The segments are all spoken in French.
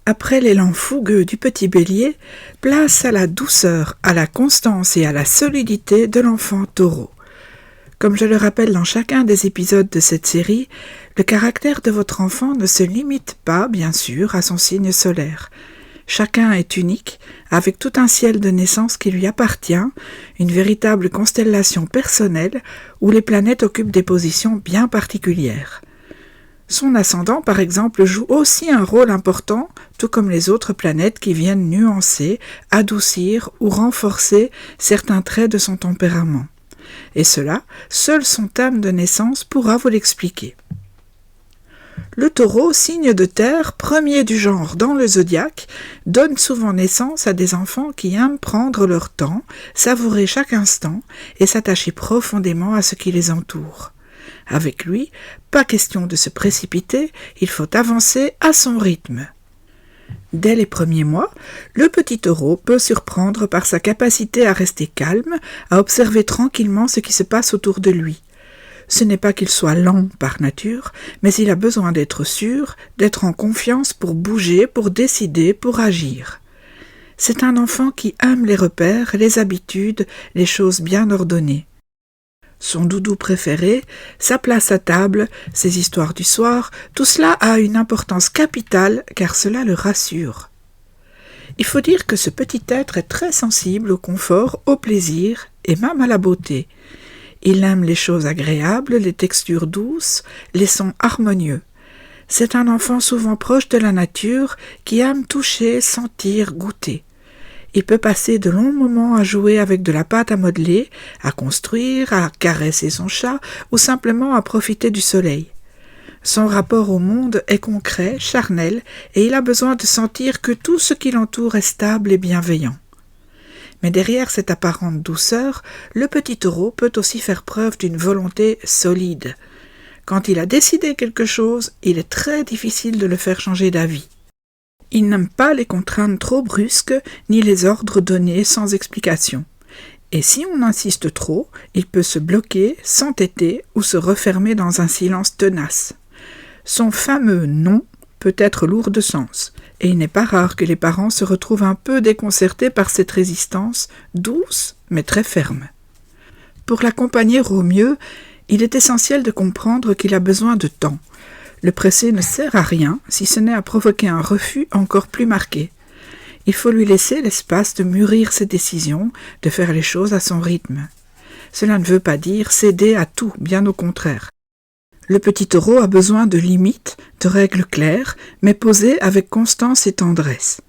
Après l'élan fougueux du petit bélier, place à la douceur, à la constance et à la solidité de l'enfant taureau. Comme je le rappelle dans chacun des épisodes de cette série, le caractère de votre enfant ne se limite pas, bien sûr, à son signe solaire. Chacun est unique, avec tout un ciel de naissance qui lui appartient, une véritable constellation personnelle où les planètes occupent des positions bien particulières. Son ascendant, par exemple, joue aussi un rôle important, tout comme les autres planètes qui viennent nuancer, adoucir ou renforcer certains traits de son tempérament. Et cela, seul son thème de naissance pourra vous l'expliquer. Le taureau, signe de terre, premier du genre dans le zodiaque, donne souvent naissance à des enfants qui aiment prendre leur temps, savourer chaque instant et s'attacher profondément à ce qui les entoure. Avec lui, pas question de se précipiter, il faut avancer à son rythme. Dès les premiers mois, le petit taureau peut surprendre par sa capacité à rester calme, à observer tranquillement ce qui se passe autour de lui. Ce n'est pas qu'il soit lent par nature, mais il a besoin d'être sûr, d'être en confiance pour bouger, pour décider, pour agir. C'est un enfant qui aime les repères, les habitudes, les choses bien ordonnées. Son doudou préféré, sa place à table, ses histoires du soir, tout cela a une importance capitale car cela le rassure. Il faut dire que ce petit être est très sensible au confort, au plaisir et même à la beauté. Il aime les choses agréables, les textures douces, les sons harmonieux. C'est un enfant souvent proche de la nature qui aime toucher, sentir, goûter. Il peut passer de longs moments à jouer avec de la pâte à modeler, à construire, à caresser son chat ou simplement à profiter du soleil. Son rapport au monde est concret, charnel, et il a besoin de sentir que tout ce qui l'entoure est stable et bienveillant. Mais derrière cette apparente douceur, le petit taureau peut aussi faire preuve d'une volonté solide. Quand il a décidé quelque chose, il est très difficile de le faire changer d'avis. Il n'aime pas les contraintes trop brusques, ni les ordres donnés sans explication. Et si on insiste trop, il peut se bloquer, s'entêter ou se refermer dans un silence tenace. Son fameux « non » peut être lourd de sens, et il n'est pas rare que les parents se retrouvent un peu déconcertés par cette résistance, douce mais très ferme. Pour l'accompagner au mieux, il est essentiel de comprendre qu'il a besoin de temps. Le presser ne sert à rien, si ce n'est à provoquer un refus encore plus marqué. Il faut lui laisser l'espace de mûrir ses décisions, de faire les choses à son rythme. Cela ne veut pas dire céder à tout, bien au contraire. Le petit taureau a besoin de limites, de règles claires, mais posées avec constance et tendresse.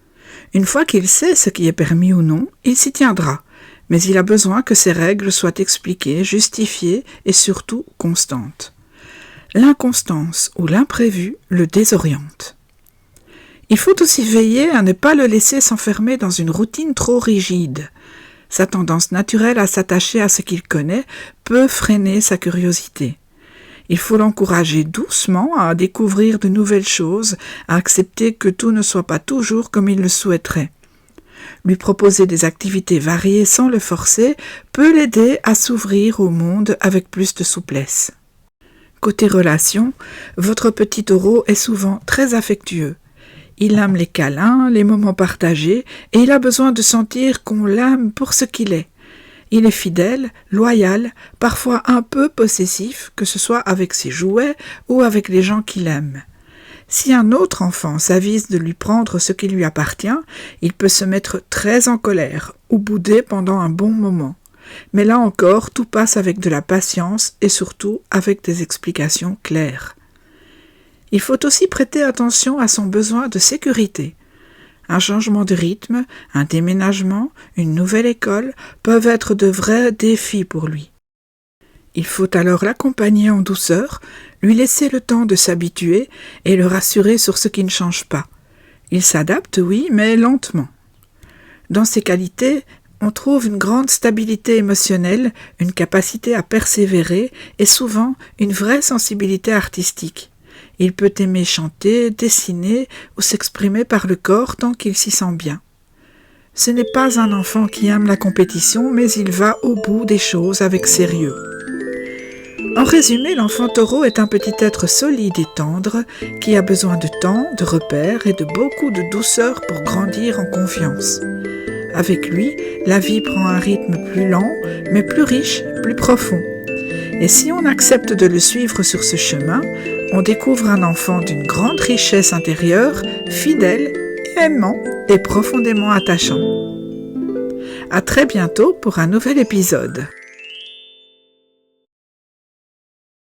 Une fois qu'il sait ce qui est permis ou non, il s'y tiendra, mais il a besoin que ces règles soient expliquées, justifiées et surtout constantes. L'inconstance ou l'imprévu le désoriente. Il faut aussi veiller à ne pas le laisser s'enfermer dans une routine trop rigide. Sa tendance naturelle à s'attacher à ce qu'il connaît peut freiner sa curiosité. Il faut l'encourager doucement à découvrir de nouvelles choses, à accepter que tout ne soit pas toujours comme il le souhaiterait. Lui proposer des activités variées sans le forcer peut l'aider à s'ouvrir au monde avec plus de souplesse. Côté relation, votre petit taureau est souvent très affectueux. Il aime les câlins, les moments partagés, et il a besoin de sentir qu'on l'aime pour ce qu'il est. Il est fidèle, loyal, parfois un peu possessif, que ce soit avec ses jouets ou avec les gens qu'il aime. Si un autre enfant s'avise de lui prendre ce qui lui appartient, il peut se mettre très en colère ou bouder pendant un bon moment. Mais là encore, tout passe avec de la patience et surtout avec des explications claires. Il faut aussi prêter attention à son besoin de sécurité. Un changement de rythme, un déménagement, une nouvelle école peuvent être de vrais défis pour lui. Il faut alors l'accompagner en douceur, lui laisser le temps de s'habituer et le rassurer sur ce qui ne change pas. Il s'adapte, oui, mais lentement. Dans ces qualités, on trouve une grande stabilité émotionnelle, une capacité à persévérer et souvent une vraie sensibilité artistique. Il peut aimer chanter, dessiner ou s'exprimer par le corps tant qu'il s'y sent bien. Ce n'est pas un enfant qui aime la compétition, mais il va au bout des choses avec sérieux. En résumé, l'enfant taureau est un petit être solide et tendre qui a besoin de temps, de repères et de beaucoup de douceur pour grandir en confiance. Avec lui, la vie prend un rythme plus lent, mais plus riche, plus profond. Et si on accepte de le suivre sur ce chemin, on découvre un enfant d'une grande richesse intérieure, fidèle, aimant et profondément attachant. À très bientôt pour un nouvel épisode.